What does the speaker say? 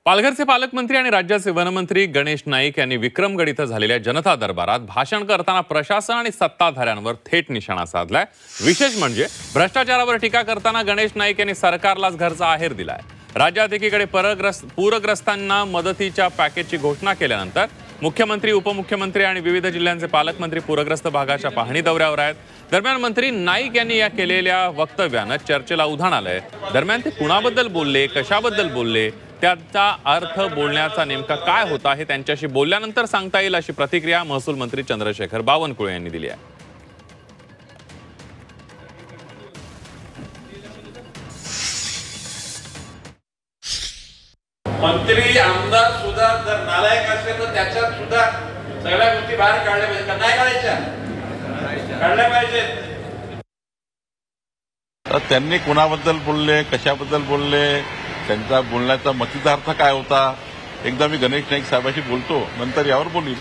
पालघरचे पालकमंत्री आणि राज्याचे वनमंत्री गणेश नाईक यांनी विक्रमगड इथं झालेल्या जनता दरबारात भाषण करताना प्रशासन आणि सत्ताधाऱ्यांवर थेट निशाणा साधलाय। विशेष म्हणजे भ्रष्टाचारावर टीका करताना गणेश नाईक यांनी सरकारलाच घरचा आहेर दिलाय। राज्यात एकीकडे पूरग्रस्तांना मदतीच्या पॅकेजची घोषणा केल्यानंतर मुख्यमंत्री, उपमुख्यमंत्री आणि विविध जिल्ह्यांचे पालकमंत्री पूरग्रस्त भागाच्या पाहणी दौऱ्यावर आहेत। दरम्यान मंत्री नाईक यांनी या केलेल्या वक्तव्यानं चर्चेला उधाण आलंय। दरम्यान ते कुणाबद्दल बोलले, कशाबद्दल बोलले, त्याचा अर्थ बोलण्याचा नेमका काय होता हे त्यांच्याशी बोलल्यानंतर सांगता येईल, अशी प्रतिक्रिया महसूल मंत्री चंद्रशेखर बावनकुळे यांनी दिली आहे। मंत्री आमदार सुद्धा जर नालायक असेल तर त्याच्यात सुद्धा सगळ्या गोष्टी बाहेर काढल्या पाहिजे का नाही काढायच्या? काढल्या पाहिजेत। त्यांनी कोणाबद्दल बोलले, कशाबद्दल बोलले, त्यांचा बोलण्याचा मतितार्थ काय होता, एकदा मी गणेश नाईक साहेबांशी बोलतो, नंतर यावर बोलीन।